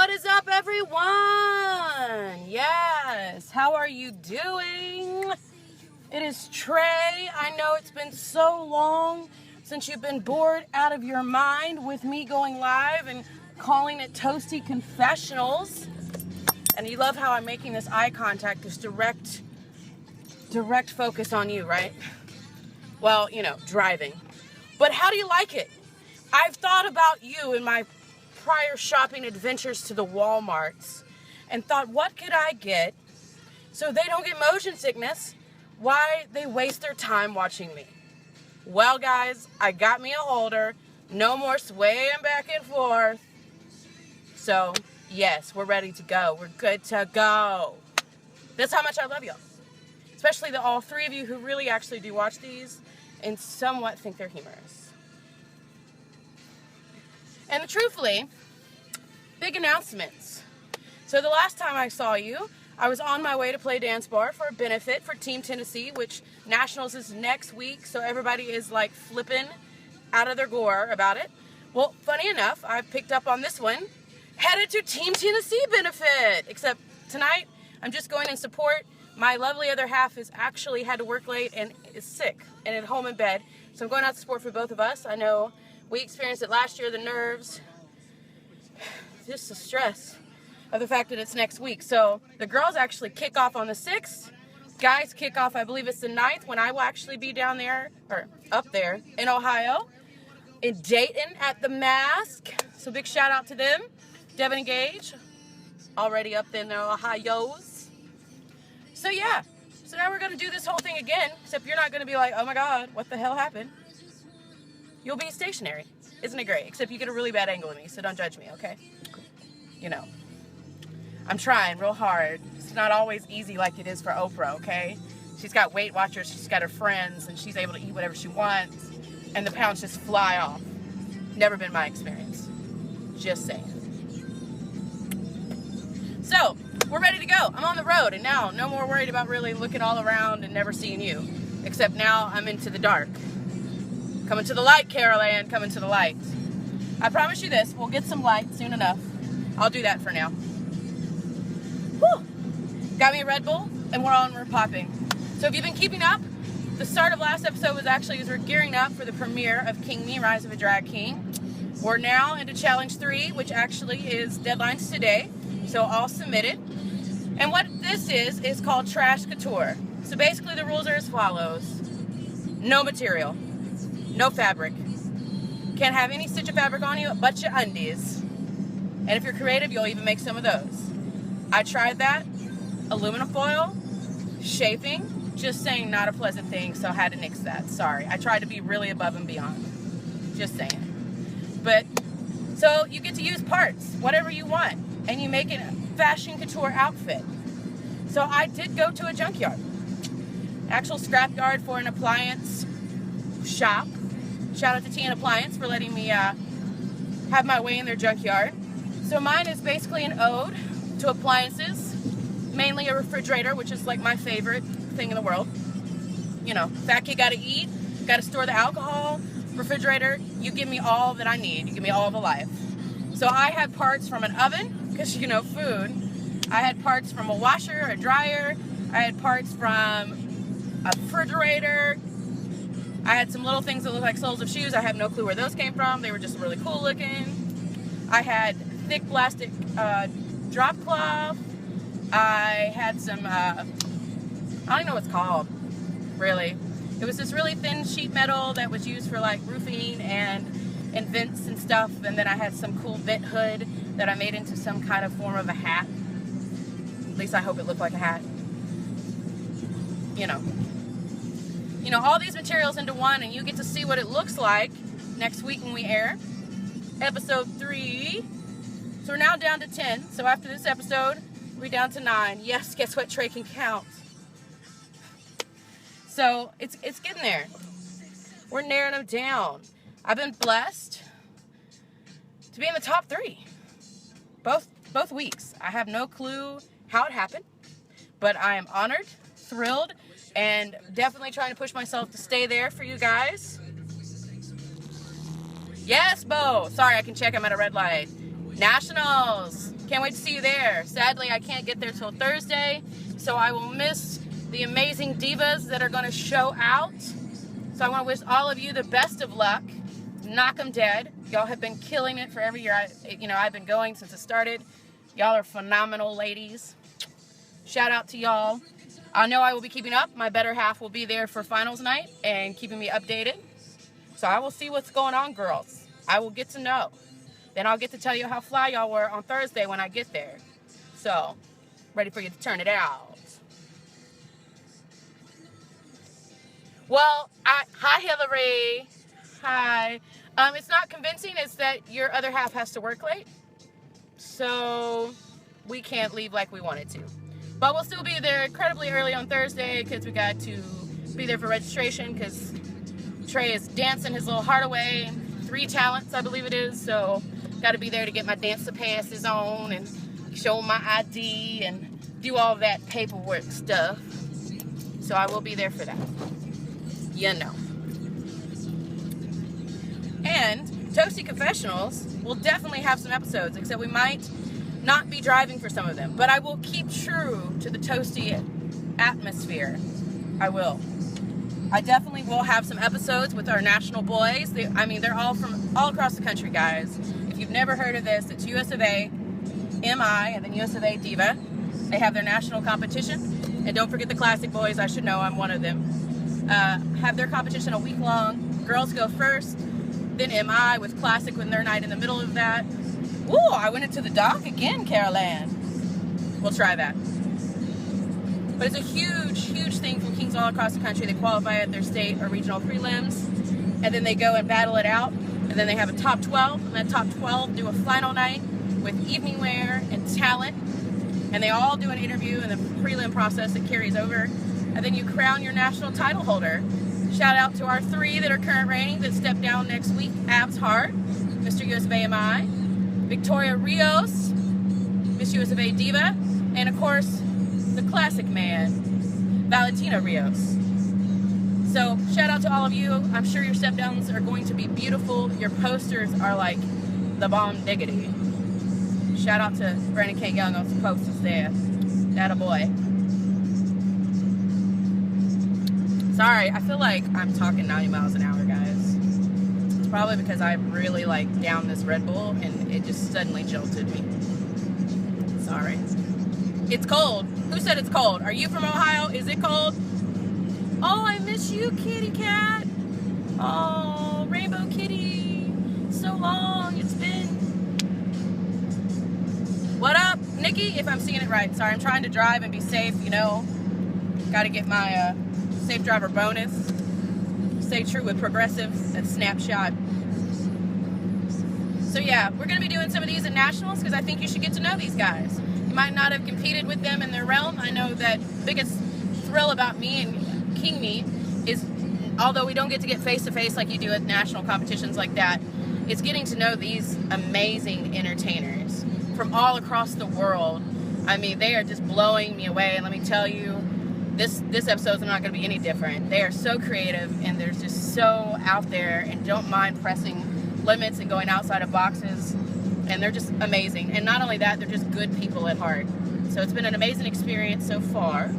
What is up, everyone? Yes, how are you doing? It is Trey. I know it's been so long since you've been bored out of your mind with me going live and calling it Toasty Confessionals. And you love how I'm making this eye contact, this direct focus on you, right? Well, you know, driving. But how do you like it? I've thought about you in my prior shopping adventures to the Walmarts and thought, what could I get so they don't get motion sickness? Why they waste their time watching me? Well, guys, I got me a holder. No more swaying back and forth. So, yes, we're ready to go. We're good to go. That's how much I love y'all. Especially all three of you who really actually do watch these and somewhat think they're humorous. And truthfully, big announcements. So the last time I saw you, I was on my way to play dance bar for a benefit for Team Tennessee, which Nationals is next week, so everybody is like flipping out of their gore about it. Well, funny enough, I picked up on this one, headed to Team Tennessee benefit. Except tonight, I'm just going in support. My lovely other half has actually had to work late and is sick and at home in bed. So I'm going out to support for both of us. I know we experienced it last year, the nerves, just the stress of the fact that it's next week. So the girls actually kick off on the 6th. Guys kick off, I believe it's the 9th, when I will actually be down there, or up there, in Ohio, in Dayton at the Mask. So big shout out to them. Devin and Gage, already up in their Ohio's. So yeah, so now we're going to do this whole thing again, except you're not going to be like, oh my God, what the hell happened? You'll be stationary. Isn't it great? Except you get a really bad angle of me, so don't judge me, okay? You know, I'm trying real hard. It's not always easy like it is for Oprah, okay? She's got Weight Watchers, she's got her friends, and she's able to eat whatever she wants, and the pounds just fly off. Never been my experience. Just saying. So, we're ready to go. I'm on the road, and now no more worried about really looking all around and never seeing you. Except now I'm into the dark. Coming to the light, Carol Ann, coming to the light. I promise you this, we'll get some light soon enough. I'll do that for now. Whew. Got me a Red Bull, and we're popping. So if you've been keeping up, the start of last episode was actually as we're gearing up for the premiere of King Me, Rise of a Drag King. We're now into Challenge 3, which actually is deadlines today, so all submitted. And what this is called Trash Couture. So basically the rules are as follows. No material. No fabric. Can't have any stitch of fabric on you but your undies. And if you're creative, you'll even make some of those. I tried that. Aluminum foil, chafing, just saying not a pleasant thing, so I had to nix that. Sorry. I tried to be really above and beyond. Just saying. But, so you get to use parts, whatever you want, and you make a fashion couture outfit. So I did go to a junkyard. Actual scrapyard for an appliance shop. Shout out to T&N Appliance for letting me have my way in their junkyard. So mine is basically an ode to appliances, mainly a refrigerator, which is like my favorite thing in the world. You know, fat kid gotta eat, gotta store the alcohol, refrigerator, you give me all that I need, you give me all the life. So I had parts from an oven, because you know, food. I had parts from a washer, a dryer, I had parts from a refrigerator. I had some little things that look like soles of shoes. I have no clue where those came from. They were just really cool looking. I had thick plastic drop cloth. I had some, I don't even know what it's called, really. It was this really thin sheet metal that was used for like roofing and vents and stuff. And then I had some cool vent hood that I made into some kind of form of a hat. At least I hope it looked like a hat. You know, all these materials into one, and you get to see what it looks like next week when we air episode 3. So we're now down to 10. So after this episode, we're down to 9. Yes, guess what? Trey can count. So it's getting there. We're narrowing them down. I've been blessed to be in the top 3. Both weeks. I have no clue how it happened, but I am honored, thrilled, and definitely trying to push myself to stay there for you guys. Yes, Bo. Sorry, I can check. I'm at a red light. Nationals. Can't wait to see you there. Sadly, I can't get there till Thursday, so I will miss the amazing divas that are going to show out. So I want to wish all of you the best of luck. Knock them dead. Y'all have been killing it for every year. I've been going since it started. Y'all are phenomenal ladies. Shout out to y'all. I know I will be keeping up. My better half will be there for finals night and keeping me updated. So I will see what's going on, girls. I will get to know. Then I'll get to tell you how fly y'all were on Thursday when I get there. So, ready for you to turn it out. Well, hi Hillary. Hi. It's not convincing. It's that your other half has to work late. So, we can't leave like we wanted to. But we'll still be there incredibly early on Thursday because we got to be there for registration because Trey is dancing his little heart away. 3 talents, I believe it is. So, got to be there to get my dancer passes on and show my ID and do all that paperwork stuff. So, I will be there for that. You know. And Toasty Confessionals will definitely have some episodes, except we might not be driving for some of them. But I will keep true to the Toasty atmosphere. I will. I definitely will have some episodes with our national boys. They're all from all across the country, guys. If you've never heard of this, it's US of A, MI, and then US of A Diva. They have their national competition. And don't forget the classic boys. I should know I'm one of them. Have their competition a week long. Girls go first, then MI with classic when their night in the middle of that. Ooh, I went into the dock again, Carol Ann. We'll try that. But it's a huge, huge thing from kings all across the country. They qualify at their state or regional prelims, and then they go and battle it out, and then they have a top 12, and that top 12 do a final night with evening wear and talent, and they all do an interview in the prelim process that carries over, and then you crown your national title holder. Shout out to our 3 that are current reigning that step down next week. Abs Hart, Mr. US of AMI, Victoria Rios, Miss US of A Diva, and of course, the classic man, Valentina Rios. So, shout out to all of you. I'm sure your step downs are going to be beautiful. Your posters are like the bomb diggity. Shout out to Brandon K. Young on some posters there. That a boy. Sorry, I feel like I'm talking 90 miles an hour, guys. It's probably because I really downed this Red Bull and it just suddenly jolted me. Sorry. It's cold. Who said it's cold? Are you from Ohio? Is it cold? Oh, I miss you, kitty cat. Oh, Rainbow Kitty. So long. It's been. What up, Nikki? If I'm seeing it right. Sorry, I'm trying to drive and be safe, Got to get my safe driver bonus. Stay true with Progressive. That's Snapshot. So yeah, we're going to be doing some of these at nationals because I think you should get to know these guys. You might not have competed with them in their realm. I know that the biggest thrill about me and King Me is, although we don't get to get face-to-face like you do at national competitions like that, is getting to know these amazing entertainers from all across the world. They are just blowing me away, and let me tell you, this episode's not going to be any different. They are so creative, and they're just so out there and don't mind pressing limits and going outside of boxes, and they're just amazing. And not only that, they're just good people at heart. So it's been an amazing experience so far.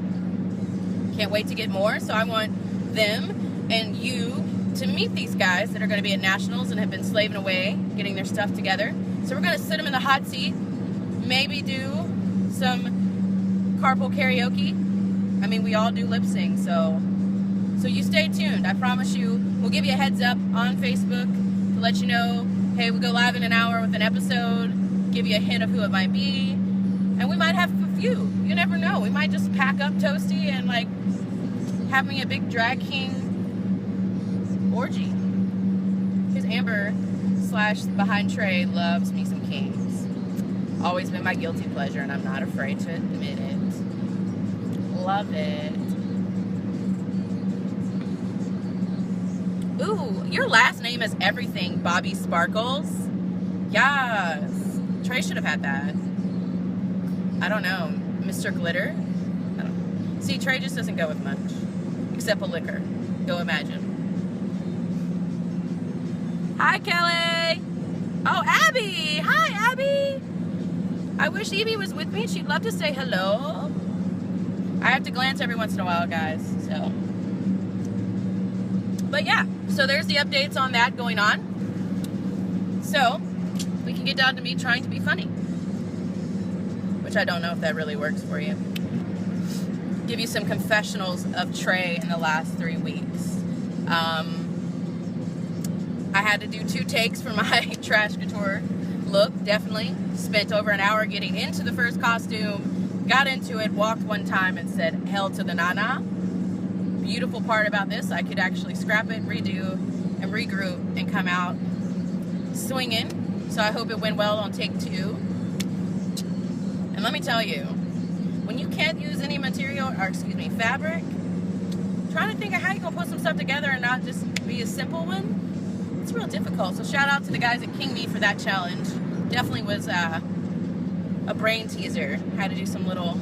Can't wait to get more. So I want them and you to meet these guys that are going to be at nationals and have been slaving away getting their stuff together. So we're going to sit them in the hot seat, maybe do some carpool karaoke. We all do lip sync, so you stay tuned. I promise you, we'll give you a heads up on Facebook to let you know, hey, we go live in an hour with an episode, give you a hint of who it might be, and we might have a few. You never know. We might just pack up Toasty and have me a big drag king orgy. Because Amber / behind Trey loves me some kings. Always been my guilty pleasure, and I'm not afraid to admit it. Love it. Ooh, your last name is everything, Bobby Sparkles. Yes. Trey should have had that. I don't know. Mr. Glitter? I don't know. See, Trey just doesn't go with much. Except a liquor. Go imagine. Hi, Kelly. Oh, Abby! Hi, Abby! I wish Evie was with me. She'd love to say hello. I have to glance every once in a while, guys, so. But yeah, so there's the updates on that going on. So, we can get down to me trying to be funny. Which I don't know if that really works for you. Give you some confessionals of Trey in the last 3 weeks. I had to do 2 takes for my trash couture look, definitely. Spent over an hour getting into the first costume, got into it, walked one time and said, hell to the nana. Beautiful part about this, I could actually scrap it, redo, and regroup and come out swinging. So I hope it went well on take 2. And let me tell you, when you can't use any material, or excuse me, fabric, trying to think of how you're going to put some stuff together and not just be a simple one, it's real difficult. So shout out to the guys at King Me for that challenge. Definitely was a brain teaser. Had to do some little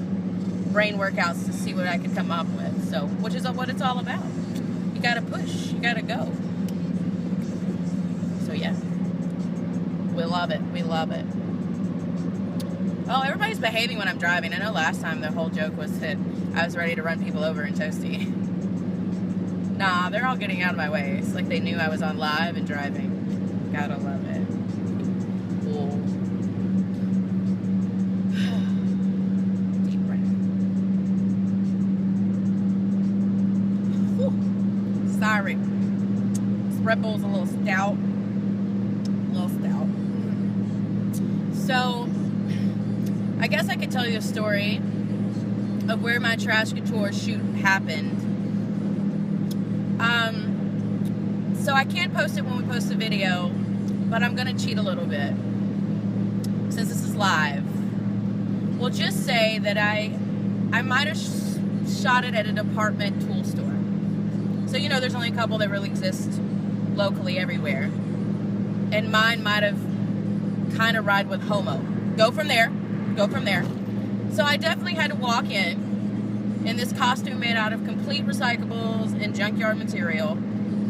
brain workouts to see what I could come up with. So, which is what it's all about. You gotta push, you gotta go. So yeah, we love it, we love it. Oh, everybody's behaving when I'm driving. I know last time the whole joke was that I was ready to run people over in Toasty. Nah, they're all getting out of my way. It's like they knew I was on live and driving. Gotta love it. Cool. Deep breath. Whew. Sorry. This Red Bull's a little stout. So, I guess I could tell you a story of where my trash couture shoot happened. So I can't post it when we post the video, but I'm gonna cheat a little bit since this is live. We'll just say that I might have shot it at a department tool store. So you know, there's only a couple that really exist locally everywhere, and mine might have kind of ride with homo. Go from there. So I definitely had to walk in this costume made out of complete recyclables and junkyard material,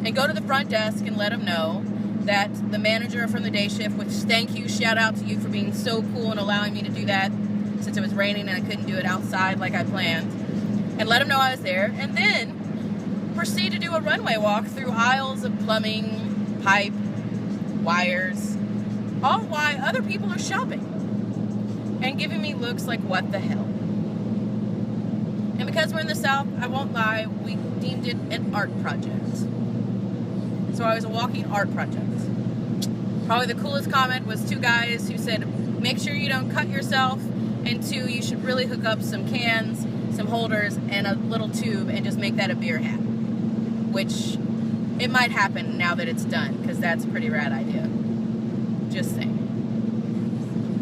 and go to the front desk and let them know that the manager from the day shift, which thank you, shout out to you for being so cool and allowing me to do that since it was raining and I couldn't do it outside like I planned, and let them know I was there, and then proceed to do a runway walk through aisles of plumbing, pipe, wires, all while other people are shopping and giving me looks like, what the hell? And because we're in the South, I won't lie, we deemed it an art project. So I was a walking art project. Probably the coolest comment was 2 guys who said, make sure you don't cut yourself, and 2, you should really hook up some cans, some holders, and a little tube and just make that a beer hat. Which, it might happen now that it's done, because that's a pretty rad idea. Just saying.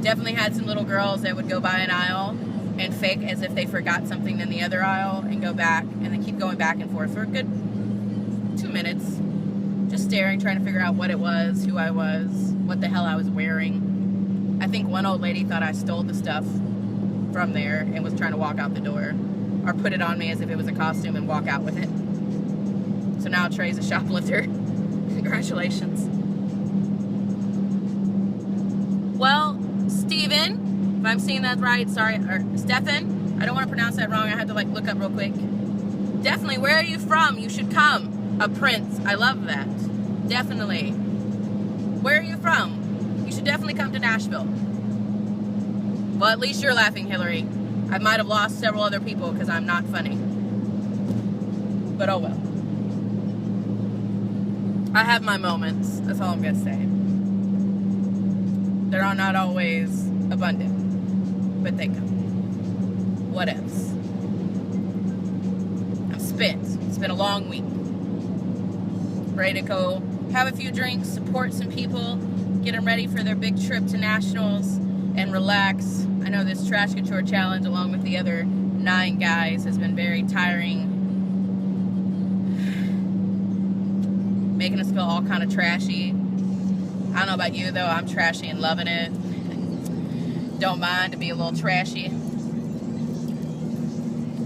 Definitely had some little girls that would go by an aisle and fake as if they forgot something in the other aisle and go back, and then keep going back and forth for a good 2 minutes. Just staring, trying to figure out what it was, who I was, what the hell I was wearing. I think one old lady thought I stole the stuff from there and was trying to walk out the door, or put it on me as if it was a costume and walk out with it. So now Trey's a shoplifter. Congratulations. Well, Steven, if I'm seeing that right, sorry, or Stefan, I don't want to pronounce that wrong, I had to like look up real quick. Definitely, where are you from? You should come. A prince, I love that. Definitely. Where are you from? You should definitely come to Nashville. Well, at least you're laughing, Hillary. I might have lost several other people because I'm not funny. But oh well. I have my moments, that's all I'm going to say. They are not always abundant, but they come. What else? I'm spent. It's been a long week. Ready to go have a few drinks, support some people, get them ready for their big trip to Nationals, and relax. I know this trash couture challenge, along with the other 9 guys, has been very tiring. Making us feel all kind of trashy. I don't know about you, though. I'm trashy and loving it. Don't mind to be a little trashy.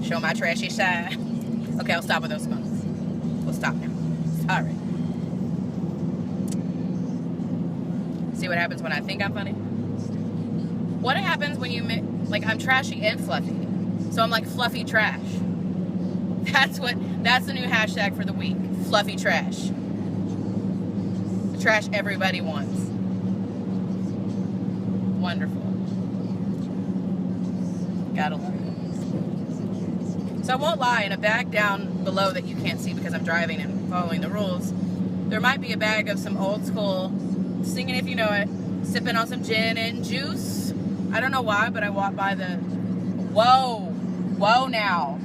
Show my trashy side. Okay, I'll stop with those smokes. We'll stop now. Sorry. See, what happens when I think I'm funny? What happens when you like I'm trashy and fluffy? So I'm like fluffy trash. That's the new hashtag for the week. Fluffy trash. The trash everybody wants. Wonderful. Gotta love it. So I won't lie, in a bag down below that you can't see because I'm driving and following the rules, there might be a bag of some old school, singing if you know it, sipping on some gin and juice. I don't know why, but I walked by the, whoa now.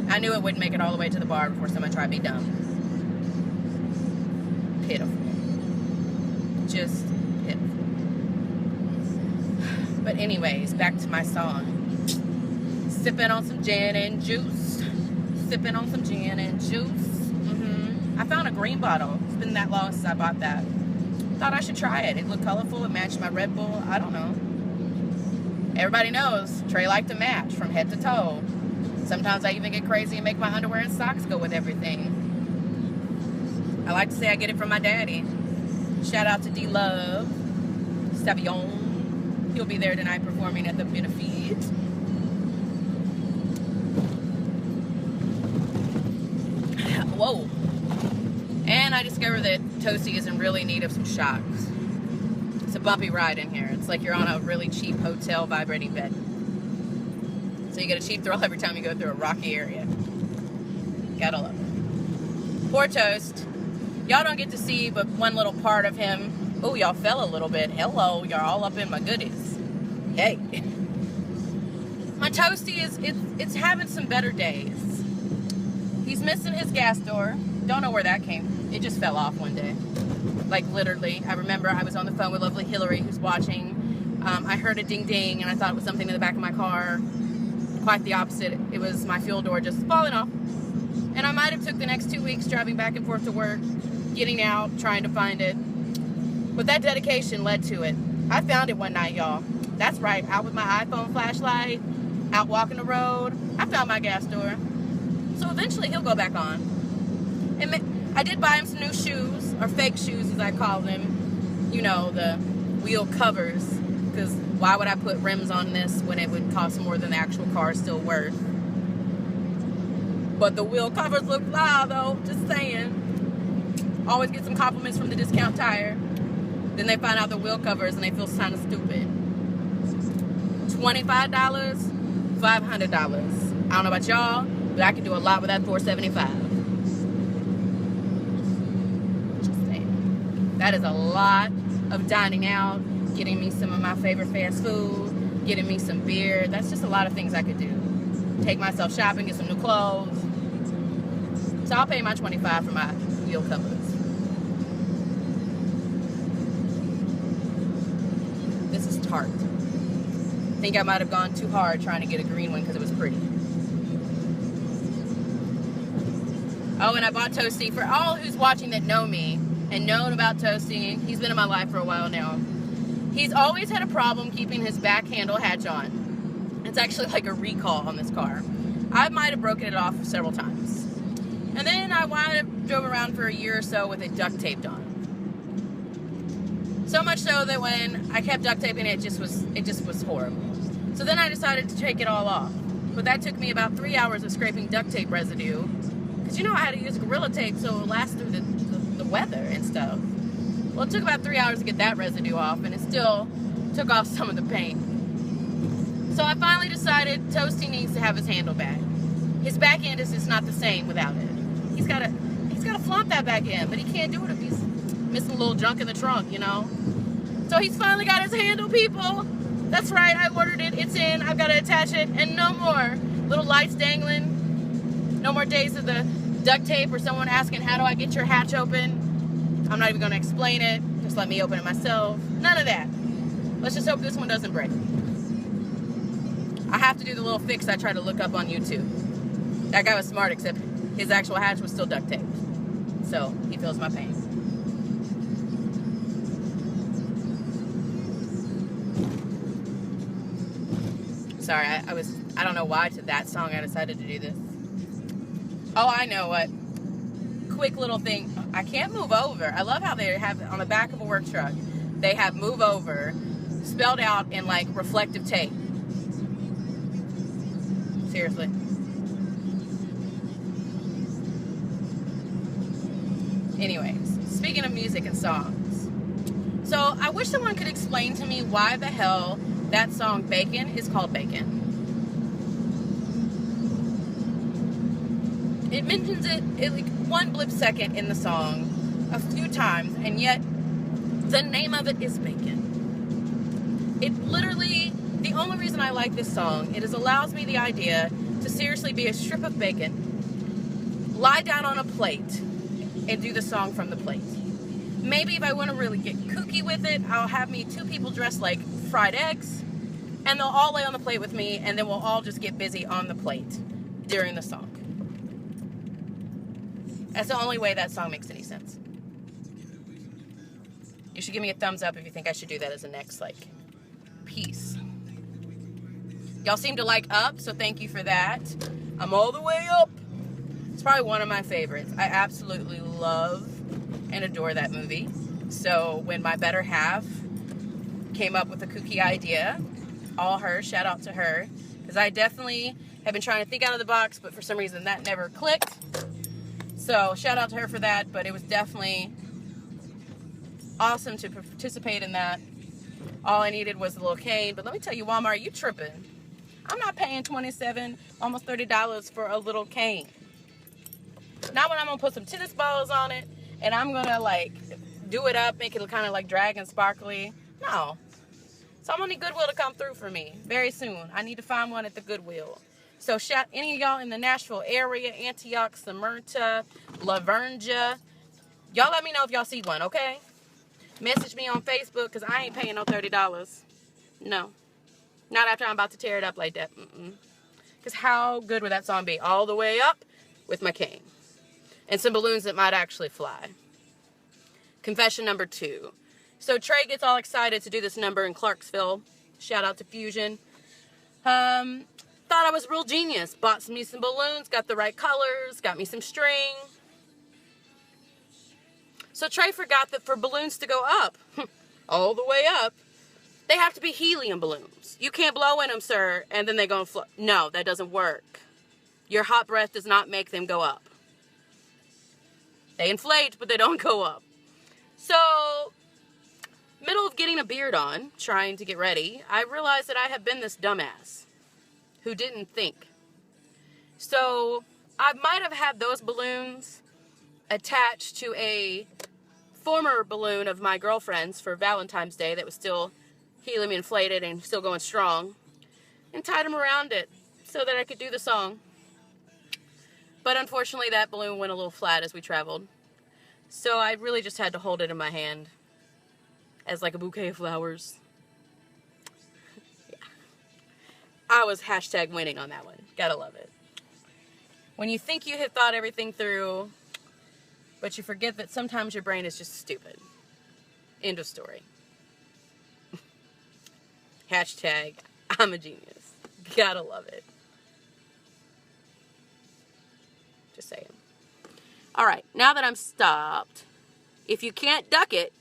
I knew it wouldn't make it all the way to the bar before someone tried to be dumb. Pitiful. Just pitiful. But anyways, back to my song. Sipping on some gin and juice. Sipping on some gin and juice. I found a green bottle. It's been that long since I bought that. Thought I should try it. It looked colorful. It matched my Red Bull. I don't know. Everybody knows Trey liked to match from head to toe. Sometimes I even get crazy and make my underwear and socks go with everything. I like to say I get it from my daddy. Shout out to D-Love. Savion. He'll be there tonight performing at the Benefit. Whoa. And I discovered that Toasty is in really need of some shocks. It's a bumpy ride in here. It's like you're on a really cheap hotel vibrating bed. So you get a cheap thrill every time you go through a rocky area. Gotta love it. Poor Toast. Y'all don't get to see but one little part of him. Oh, y'all fell a little bit. Hello, y'all all up in my goodies. Hey. My Toasty it's having some better days. He's missing his gas door. Don't know where that came from. It just fell off one day. Like literally. I remember I was on the phone with lovely Hillary who's watching. I heard a ding ding and I thought it was something in the back of my car. Quite the opposite. It was my fuel door just falling off. And I might have took the next 2 weeks driving back and forth to work, getting out, trying to find it. But that dedication led to it. I found it one night, y'all. That's right. Out with my iPhone flashlight, out walking the road. I found my gas door. So eventually he'll go back on. And I did buy him some new shoes, or fake shoes as I call them. You know, the wheel covers. Because why would I put rims on this when it would cost more than the actual car is still worth? But the wheel covers look fly though, just saying. Always get some compliments from the discount tire. Then they find out the wheel covers and they feel kind of stupid. $25, $500. I don't know about y'all, but I can do a lot with that $475. Just saying. That is a lot of dining out, getting me some of my favorite fast food, getting me some beer. That's just a lot of things I could do. Take myself shopping, get some new clothes. So I'll pay my $25 for my wheel covers. This is tart. I think I might have gone too hard trying to get a green one because it was pretty. Oh, and I bought Toasty. For all who's watching that know me and known about Toasty, he's been in my life for a while now. He's always had a problem keeping his back handle hatch on. It's actually like a recall on this car. I might have broken it off several times. And then I drove around for a year or so with it duct taped on. So much so that when I kept duct taping it, just was horrible. So then I decided to take it all off. But that took me about 3 hours of scraping duct tape residue. Because you know I had to use Gorilla Tape so it would last through the weather and stuff. Well, it took about 3 hours to get that residue off, and it still took off some of the paint. So I finally decided Toasty needs to have his handle back. His back end is just not the same without it. He's got to flop that back end, but he can't do it if he's missing a little junk in the trunk, you know. So he's finally got his handle, people. That's right, I ordered it. It's in. I've got to attach it, and no more little lights dangling. No more days of the duct tape or someone asking, how do I get your hatch open? I'm not even going to explain it. Just let me open it myself. None of that. Let's just hope this one doesn't break. I have to do the little fix I tried to look up on YouTube. That guy was smart, except his actual hatch was still duct taped. So he feels my pain. Sorry, I don't know why to that song I decided to do this. Oh, I know what. Quick little thing. I can't move over. I love how they have it on the back of a work truck. they have "move over" spelled out in like reflective tape. Seriously. Anyways, speaking of music and songs. So I wish someone could explain to me why the hell that song Bacon is called Bacon. It mentions it like one blip second in the song a few times, and yet the name of it is Bacon. It literally, the only reason I like this song, it allows me the idea to seriously be a strip of bacon, lie down on a plate, and do the song from the plate. Maybe if I want to really get kooky with it, I'll have me two people dressed like fried eggs, and they'll all lay on the plate with me, and then we'll all just get busy on the plate during the song. That's the only way that song makes any sense. You should give me a thumbs up if you think I should do that as a next, like, piece. Y'all seem to like Up, so thank you for that. I'm all the way up. It's probably one of my favorites. I absolutely love and adore that movie. So when my better half came up with a kooky idea, all her, shout out to her, because I definitely have been trying to think out of the box, but for some reason that never clicked. So shout out to her for that, but it was definitely awesome to participate in that. All I needed was a little cane, but let me tell you, Walmart, you tripping. I'm not paying $27, almost $30 for a little cane. Not when I'm gonna put some tennis balls on it, and I'm gonna like do it up, make it kind of like drag and sparkly. No. Someone need Goodwill to come through for me very soon. I need to find one at the Goodwill. So shout any of y'all in the Nashville area, Antioch, Smyrna, La Vernia. Y'all let me know if y'all see one, okay? Message me on Facebook, because I ain't paying no $30. No. Not after I'm about to tear it up like that. Because how good would that song be? All the way up with my cane. And some balloons that might actually fly. Confession number 2. So Trey gets all excited to do this number in Clarksville. Shout out to Fusion. Thought I was real genius. Bought me some balloons, got the right colors, got me some string. So Trey forgot that for balloons to go up, all the way up, they have to be helium balloons. You can't blow in them, sir, and then they're going to float. No, that doesn't work. Your hot breath does not make them go up. They inflate, but they don't go up. So, middle of getting a beard on, trying to get ready, I realized that I have been this dumbass who didn't think. So, I might have had those balloons attached to a former balloon of my girlfriend's for Valentine's Day that was still helium inflated and still going strong, and tied them around it so that I could do the song. But unfortunately that balloon went a little flat as we traveled, so I really just had to hold it in my hand as like a bouquet of flowers. Yeah. I was hashtag winning on that one. Gotta love it. When you think you have thought everything through, but you forget that sometimes your brain is just stupid. End of story. Hashtag, I'm a genius. Gotta love it. Just saying. Alright, now that I'm stopped, if you can't duck it,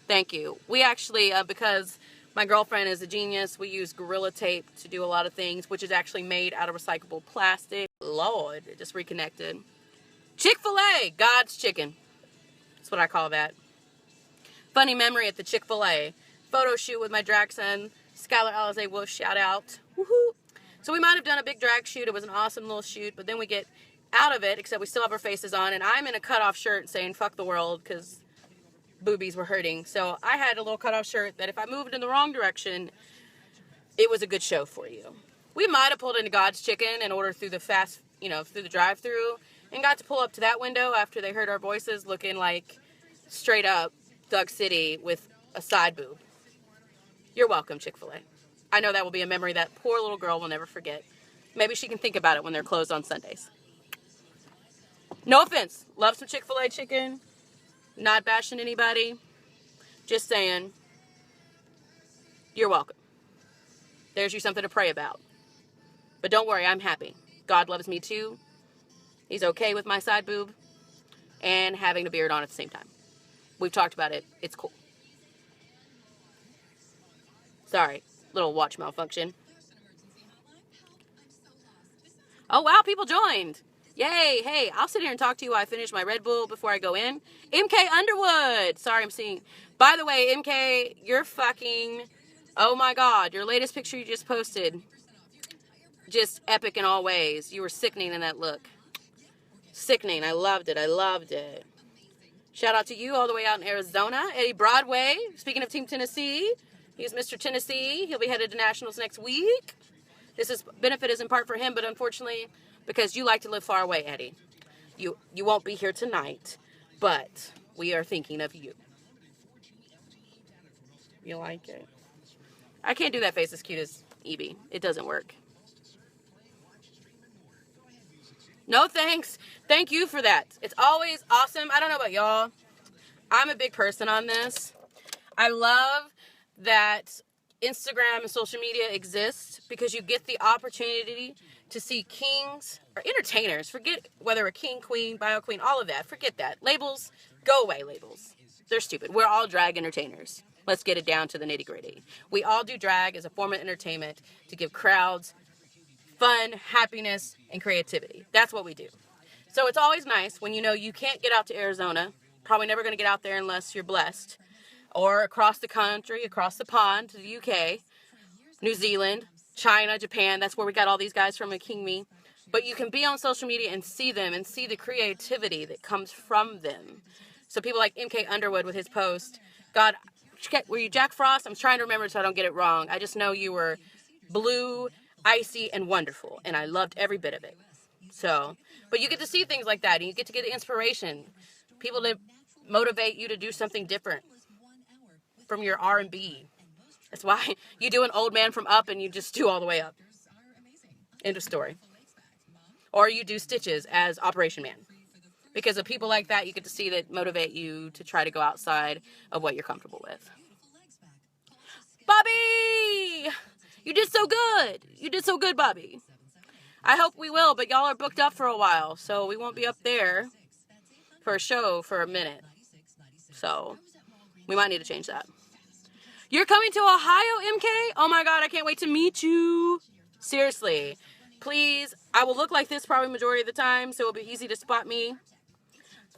thank you. We actually, because my girlfriend is a genius, we use Gorilla Tape to do a lot of things, which is actually made out of recyclable plastic. Lord, it just reconnected. Chick-fil-A, God's chicken. That's what I call that. Funny memory at the Chick-fil-A. Photo shoot with my drag son, Skylar Alize Wolf, shout out. Woohoo! So we might have done a big drag shoot. It was an awesome little shoot, but then we get out of it, except we still have our faces on, and I'm in a cutoff shirt saying fuck the world because boobies were hurting. So I had a little cutoff shirt that if I moved in the wrong direction, it was a good show for you. We might have pulled into God's Chicken and ordered through the through the drive-thru, and got to pull up to that window after they heard our voices looking like straight up Thug City with a side boob. You're welcome, Chick-fil-A. I know that will be a memory that poor little girl will never forget. Maybe she can think about it when they're closed on Sundays. No offense. Love some Chick-fil-A chicken. Not bashing anybody. Just saying, you're welcome. There's you something to pray about. But don't worry, I'm happy. God loves me too. He's okay with my side boob and having a beard on at the same time. We've talked about it. It's cool. Sorry, little watch malfunction. Oh, wow, people joined. Yay. Hey, I'll sit here and talk to you while I finish my Red Bull before I go in. MK Underwood. Sorry, I'm seeing. By the way, MK, you're fucking... Oh, my God. Your latest picture you just posted. Just epic in all ways. You were sickening in that look. Sickening. I loved it. I loved it. Shout out to you all the way out in Arizona. Eddie Broadway. Speaking of Team Tennessee, he's Mr. Tennessee. He'll be headed to Nationals next week. Benefit is in part for him, but unfortunately, because you like to live far away, Eddie, you won't be here tonight, but we are thinking of you. You like it? I can't do that face as cute as Evie. It doesn't work. No thanks. Thank you for that. It's always awesome. I don't know about y'all. I'm a big person on this. I love that Instagram and social media exists because you get the opportunity to see kings or entertainers. Forget whether a king, queen, bio queen, all of that. Forget that. Labels, go away, labels. They're stupid. We're all drag entertainers. Let's get it down to the nitty gritty. We all do drag as a form of entertainment to give crowds fun, happiness, and creativity. That's what we do. So it's always nice when you know you can't get out to Arizona. Probably never going to get out there unless you're blessed. Or across the country, across the pond to the UK, New Zealand, China, Japan. That's where we got all these guys from at King Me. But you can be on social media and see them and see the creativity that comes from them. So people like MK Underwood with his post. God, were you Jack Frost? I'm trying to remember so I don't get it wrong. I just know you were blue, icy, and wonderful. And I loved every bit of it. So, but you get to see things like that. And you get to get inspiration. People that motivate you to do something different from your R&B. That's why you do an Old Man from Up and you just do all the way up. End of story. Or you do Stitches as Operation Man. Because of people like that, you get to see that motivate you to try to go outside of what you're comfortable with. Bobby! You did so good. You did so good, Bobby. I hope we will, but y'all are booked up for a while, so we won't be up there for a show for a minute. So we might need to change that. You're coming to Ohio, MK? Oh my God, I can't wait to meet you. Seriously. Please, I will look like this probably majority of the time, so it'll be easy to spot me.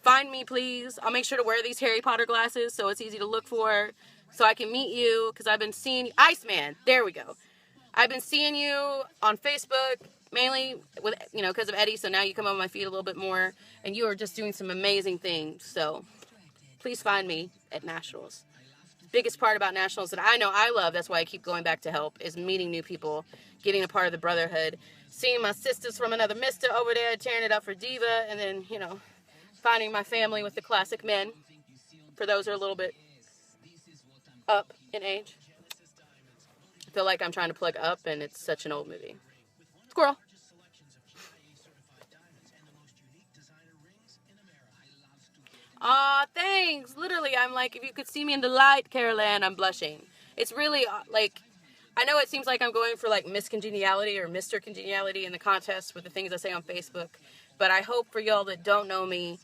Find me, please. I'll make sure to wear these Harry Potter glasses so it's easy to look for, so I can meet you, because I've been seeing you. Iceman, there we go. I've been seeing you on Facebook, mainly with, because of Eddie, so now you come on my feed a little bit more, and you are just doing some amazing things, so please find me at Nationals. Biggest part about Nationals that I know I love, that's why I keep going back to help, is meeting new people, getting a part of the brotherhood, seeing my sisters from another mister over there tearing it up for Diva, and then, finding my family with the classic men, for those who are a little bit up in age. I feel like I'm trying to plug Up, and it's such an old movie. Squirrel. Aw, thanks. Literally, I'm like, if you could see me in the light, Carol Ann, I'm blushing. It's really, I know it seems like I'm going for, Miss Congeniality or Mr. Congeniality in the contest with the things I say on Facebook, but I hope for y'all that don't know me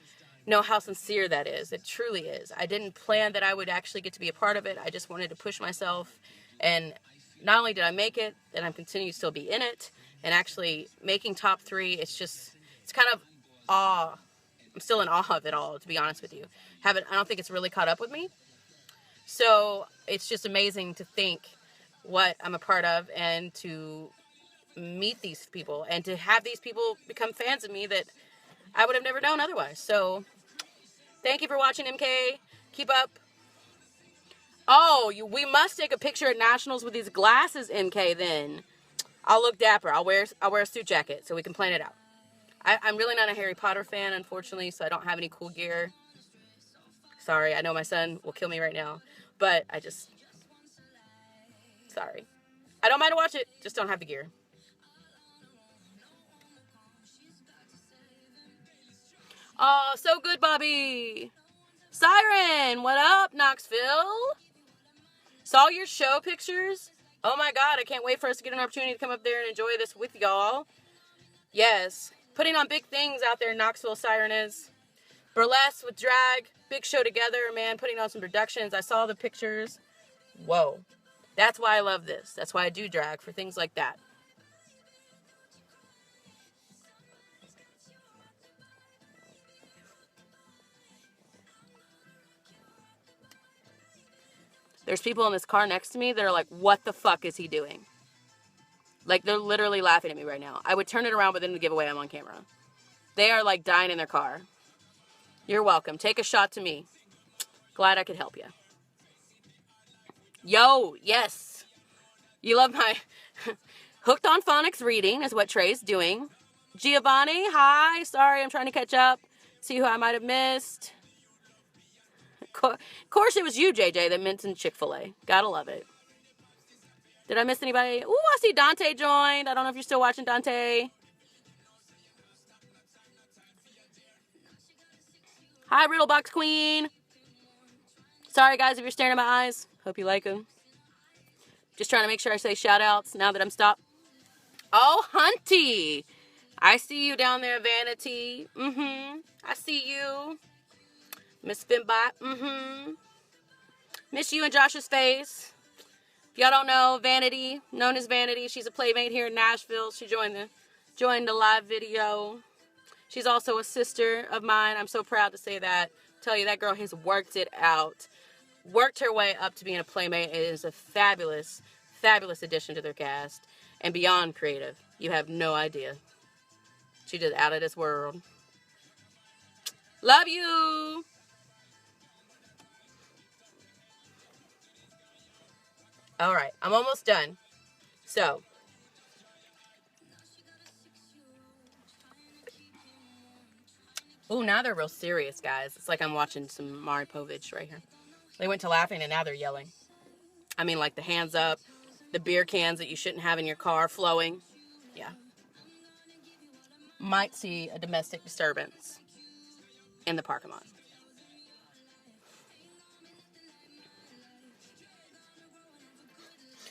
know how sincere that is. It truly is. I didn't plan that I would actually get to be a part of it. I just wanted to push myself, and not only did I make it, and I'm continuing to still be in it, and actually making top 3, it's kind of awe. I'm still in awe of it all, to be honest with you. I don't think it's really caught up with me. So it's just amazing to think what I'm a part of and to meet these people and to have these people become fans of me that I would have never known otherwise. So thank you for watching, MK. Keep up. Oh, we must take a picture at Nationals with these glasses, MK, then. I'll look dapper. I'll wear a suit jacket so we can plan it out. I'm really not a Harry Potter fan, unfortunately, so I don't have any cool gear. Sorry, I know my son will kill me right now, but sorry. I don't mind to watch it, just don't have the gear. Oh, so good, Bobby. Siren, what up, Knoxville? Saw your show pictures? Oh my God, I can't wait for us to get an opportunity to come up there and enjoy this with y'all. Yes, putting on big things out there in Knoxville, Siren is. Burlesque with drag, big show together, man, putting on some productions. I saw the pictures. Whoa. That's why I love this. That's why I do drag, for things like that. There's people in this car next to me that are like, what the fuck is he doing? Like, they're literally laughing at me right now. I would turn it around, but then to give away I'm on camera. They are like dying in their car. You're welcome. Take a shot to me. Glad I could help you. Yo, yes. You love my Hooked on Phonics reading is what Trey's doing. Giovanni, hi. Sorry, I'm trying to catch up. See who I might have missed. Of course it was you, JJ, that mentioned Chick-fil-A. Gotta love it. Did I miss anybody? Ooh, I see Dante joined. I don't know if you're still watching, Dante. Hi, Riddlebox Queen. Sorry, guys, if you're staring at my eyes. Hope you like them. Just trying to make sure I say shout-outs now that I'm stopped. Oh, Hunty. I see you down there, Vanity. I see you. Miss Finbot. Miss you and Josh's face. If y'all don't know, Vanity, known as Vanity, she's a playmate here in Nashville. She joined the live video. She's also a sister of mine. I'm so proud to say that. Tell you, that girl has worked it out. Worked her way up to being a playmate. It is a fabulous, fabulous addition to their cast. And beyond creative. You have no idea. She just out of this world. Love you. All right, I'm almost done. So, ooh, now they're real serious, guys. It's like I'm watching some Maury Povich right here. They went to laughing and now they're yelling. I mean, like the hands up, the beer cans that you shouldn't have in your car flowing. Yeah. Might see a domestic disturbance in the parking lot.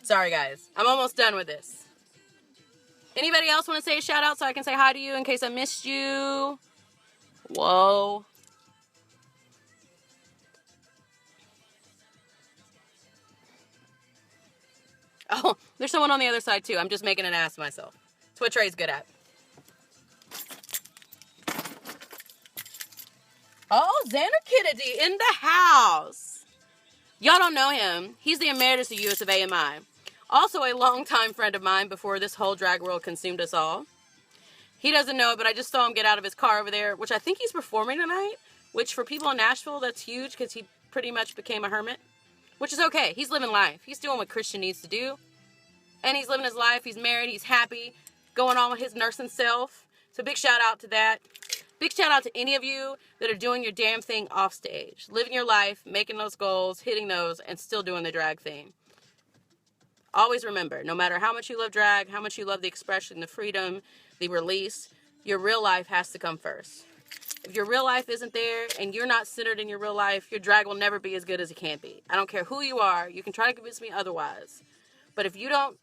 Sorry, guys. I'm almost done with this. Anybody else want to say a shout out so I can say hi to you in case I missed you? Whoa. Oh, there's someone on the other side too. I'm just making an ass of myself. That's what Trey's good at. Oh, Xander Kennedy in the house. Y'all don't know him. He's the emeritus of US of AMI. Also a longtime friend of mine before this whole drag world consumed us all. He doesn't know it, but I just saw him get out of his car over there, which I think he's performing tonight, which for people in Nashville, that's huge because he pretty much became a hermit, which is okay. He's living life. He's doing what Christian needs to do, and he's living his life. He's married. He's happy, going on with his nursing self. So big shout out to that. Big shout out to any of you that are doing your damn thing off stage, living your life, making those goals, hitting those, and still doing the drag thing. Always remember, no matter how much you love drag, how much you love the expression, the freedom, the release, your real life has to come first. If your real life isn't there and you're not centered in your real life, your drag will never be as good as it can be. I don't care who you are. You can try to convince me otherwise. But if you don't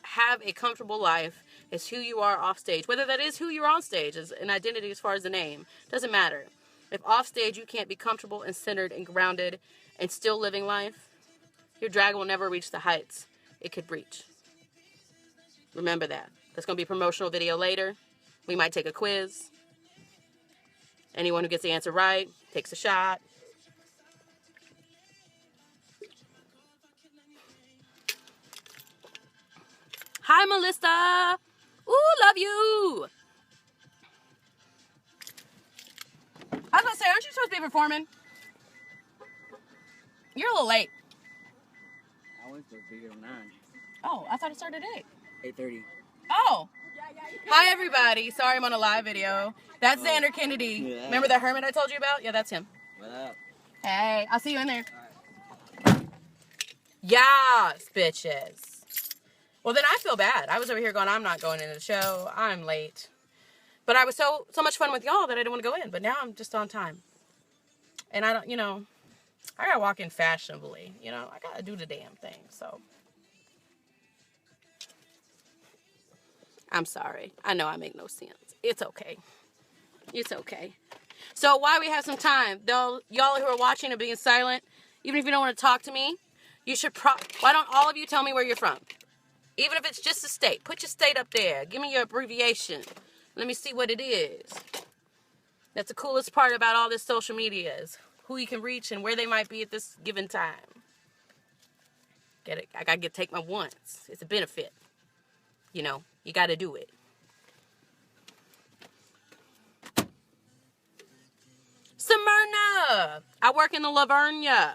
have a comfortable life as who you are off stage, whether that is who you're on stage, as an identity as far as the name, doesn't matter. If off stage you can't be comfortable and centered and grounded and still living life, your drag will never reach the heights it could reach. Remember that. That's going to be a promotional video later. We might take a quiz. Anyone who gets the answer right takes a shot. Hi, Melissa. Ooh, love you. I was going to say, aren't you supposed to be performing? You're a little late. I was supposed to be here at 9. Oh, I thought it started at 8. 8:30. Oh. Hi, everybody. Sorry, I'm on a live video. That's Xander Kennedy. Yeah. Remember that hermit I told you about? Yeah, that's him. What up? Hey, I'll see you in there. Alright. Yes, bitches. Well, then I feel bad. I was over here going, I'm not going into the show. I'm late. But I was so much fun with y'all that I didn't want to go in. But now I'm just on time. And I don't, I gotta walk in fashionably. I gotta do the damn thing. So I'm sorry. I know I make no sense. It's okay. It's okay. So while we have some time, though, y'all who are watching and being silent, even if you don't want to talk to me, You should why don't all of you tell me where you're from? Even if it's just a state. Put your state up there. Give me your abbreviation. Let me see what it is. That's the coolest part about all this social media is who you can reach and where they might be at this given time. Get it? I gotta take my once. It's a benefit. You know, you gotta do it. Smyrna. I work in the Lavernia.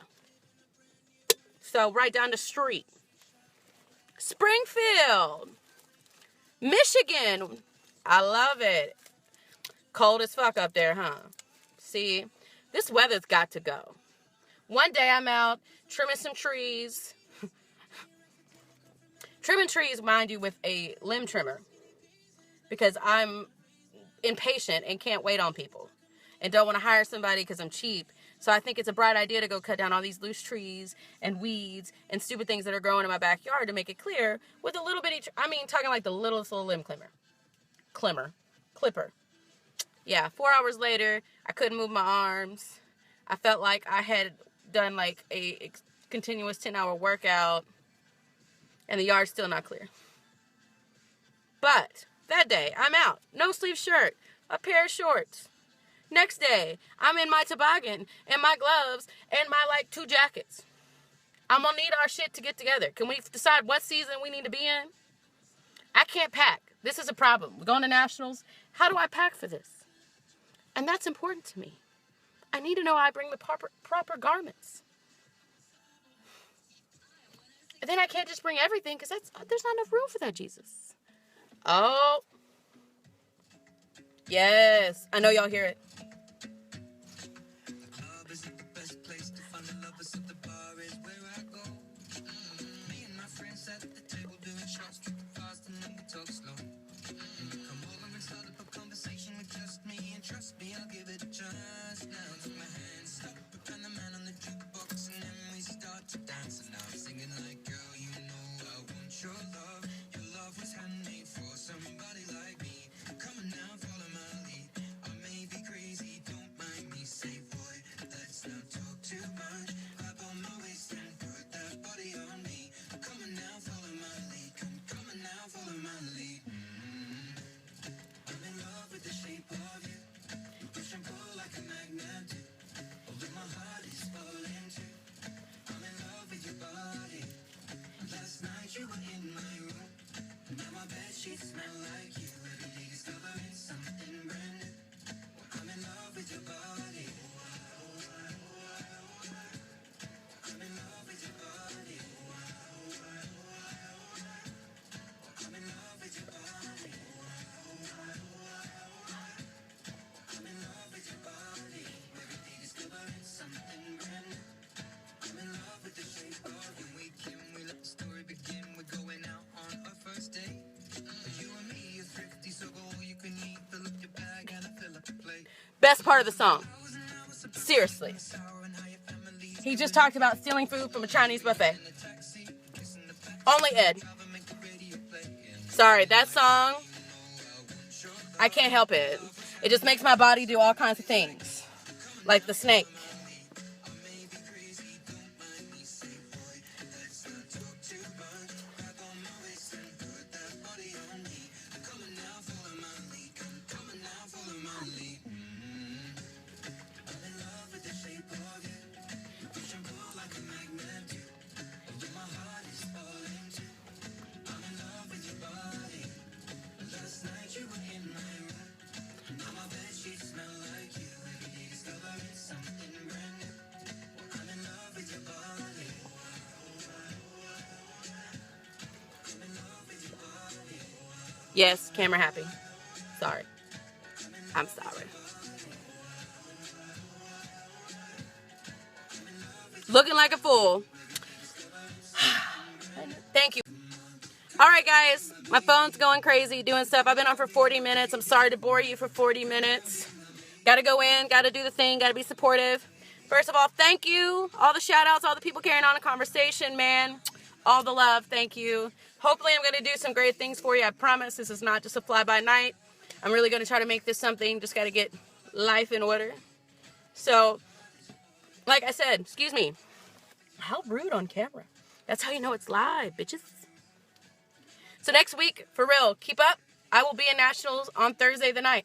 So right down the street. Springfield. Michigan. I love it. Cold as fuck up there, huh? See, this weather's got to go. One day I'm out trimming some trees. Trimming trees, mind you, with a limb trimmer. Because I'm impatient and can't wait on people. And don't want to hire somebody because I'm cheap. So I think it's a bright idea to go cut down all these loose trees and weeds and stupid things that are growing in my backyard to make it clear with a little bitty, talking like the littlest little limb clipper. Yeah, 4 hours later, I couldn't move my arms. I felt like I had done like a continuous 10-hour workout and the yard's still not clear. But that day, I'm out. No sleeve shirt, a pair of shorts. Next day, I'm in my toboggan and my gloves and my 2 jackets. I'm gonna need our shit to get together. Can we decide what season we need to be in? I can't pack. This is a problem. We're going to nationals. How do I pack for this? And that's important to me. I need to know I bring the proper garments. And then I can't just bring everything because there's not enough room for that, Jesus. Oh. Yes. I know y'all hear it. Best part of the song. Seriously. He just talked about stealing food from a Chinese buffet. Only Ed. Sorry, that song, I can't help it. It just makes my body do all kinds of things. Like the snake. Yes, camera happy. Sorry. I'm sorry. Looking like a fool. Thank you. All right, guys. My phone's going crazy doing stuff. I've been on for 40 minutes. I'm sorry to bore you for 40 minutes. Got to go in. Got to do the thing. Got to be supportive. First of all, thank you. All the shout outs, all the people carrying on a conversation, man. All the love. Thank you. Hopefully I'm going to do some great things for you. I promise this is not just a fly-by-night. I'm really going to try to make this something. Just got to get life in order. So, like I said, excuse me. How rude on camera. That's how you know it's live, bitches. So next week, for real, keep up. I will be in Nationals on Thursday the 9th.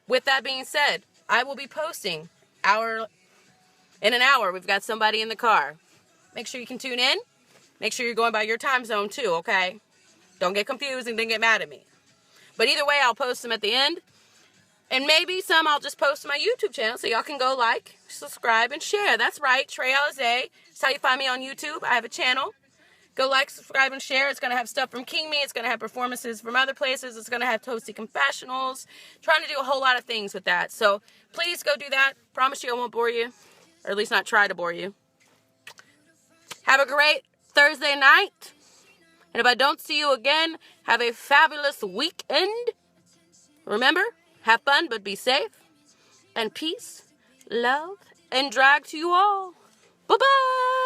With that being said, I will be posting in an hour. We've got somebody in the car. Make sure you can tune in. Make sure you're going by your time zone too, okay? Don't get confused and then get mad at me. But either way, I'll post them at the end. And maybe some I'll just post to my YouTube channel so y'all can go like, subscribe, and share. That's right, Trey Alizé. That's how you find me on YouTube. I have a channel. Go like, subscribe, and share. It's going to have stuff from King Me. It's going to have performances from other places. It's going to have Toasty Confessionals. Trying to do a whole lot of things with that. So please go do that. Promise you I won't bore you. Or at least not try to bore you. Have a great Thursday night. And if I don't see you again, have a fabulous weekend. Remember, have fun, but be safe. And peace, love, and drag to you all. Bye-bye.